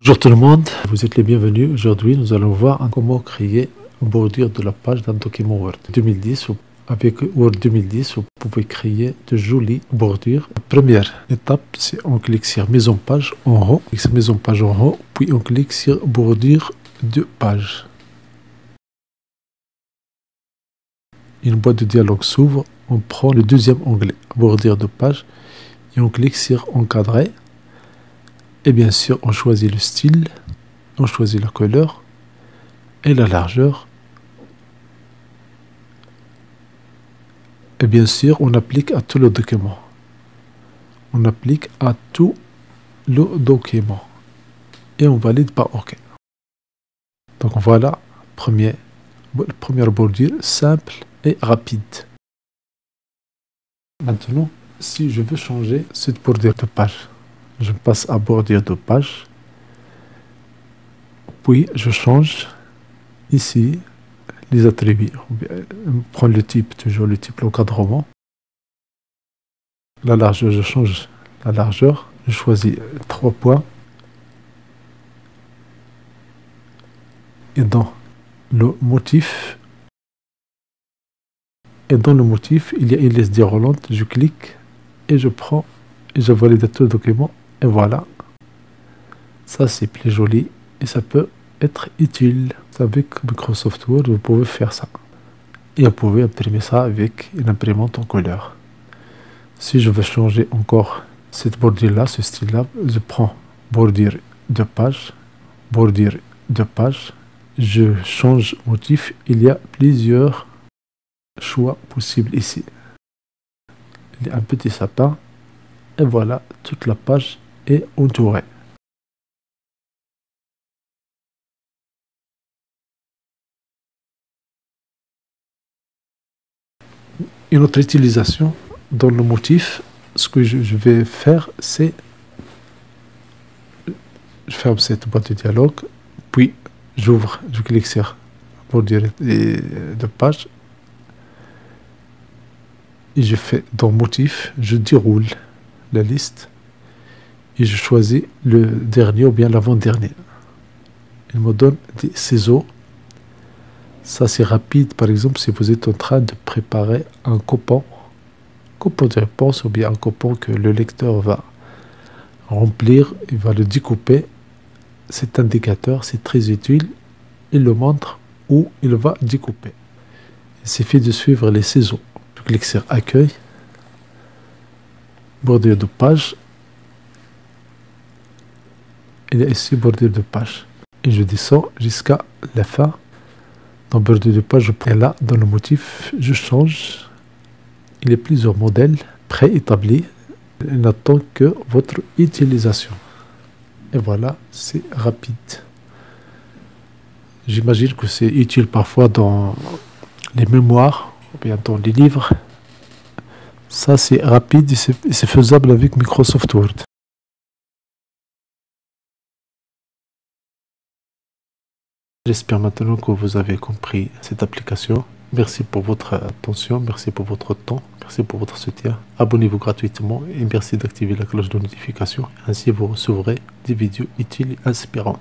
Bonjour tout le monde, vous êtes les bienvenus. Aujourd'hui, nous allons voir comment créer une bordure de la page d'un document Word 2010. Avec Word 2010, vous pouvez créer de jolies bordures. La première étape, c'est on clique sur Mise en page en haut, Mise en page en haut, puis on clique sur Bordure de page. Une boîte de dialogue s'ouvre, on prend le deuxième onglet, Bordure de page, et on clique sur Encadrer. Et bien sûr, on choisit le style, on choisit la couleur et la largeur. Et bien sûr, on applique à tout le document. On applique à tout le document. Et on valide par OK. Donc voilà, première bordure simple et rapide. Maintenant, si je veux changer cette bordure de page, je passe à bordure de page, puis je change ici les attributs. On prend le type, toujours le type l'encadrement. La largeur, je change la largeur, je choisis 3 points. Et dans le motif, il y a une liste déroulante, je clique et je prends et je valide tout le document. Et voilà, ça c'est plus joli et ça peut être utile. Avec Microsoft Word, vous pouvez faire ça. Et vous pouvez imprimer ça avec une imprimante en couleur. Si je veux changer encore cette bordure-là, ce style-là, je prends bordure de page, je change motif. Il y a plusieurs choix possibles ici. Il y a un petit sapin et voilà, toute la page est entourée. Une autre utilisation dans le motif, ce que je vais faire, c'est je ferme cette boîte de dialogue, puis j'ouvre, je clique sur bordure de page et je fais dans motif, je déroule la liste et je choisis le dernier ou bien l'avant-dernier. Il me donne des ciseaux. Ça c'est rapide, par exemple si vous êtes en train de préparer un coupon de réponse ou bien un coupon que le lecteur va remplir, il va le découper. Cet indicateur c'est très utile, il le montre où il va découper. Il suffit de suivre les ciseaux. Je clique sur Accueil, bordure de page, il y a ici bordure de page et je descends jusqu'à la fin. Dans bordure de page, et là dans le motif je change. Il y a plusieurs modèles préétablis. Il n'attend que votre utilisation. Et voilà, c'est rapide. J'imagine que c'est utile parfois dans les mémoires ou bien dans les livres. Ça c'est rapide et c'est faisable avec Microsoft Word. J'espère maintenant que vous avez compris cette application. Merci pour votre attention, merci pour votre temps, merci pour votre soutien. Abonnez-vous gratuitement et merci d'activer la cloche de notification. Ainsi vous recevrez des vidéos utiles et inspirantes.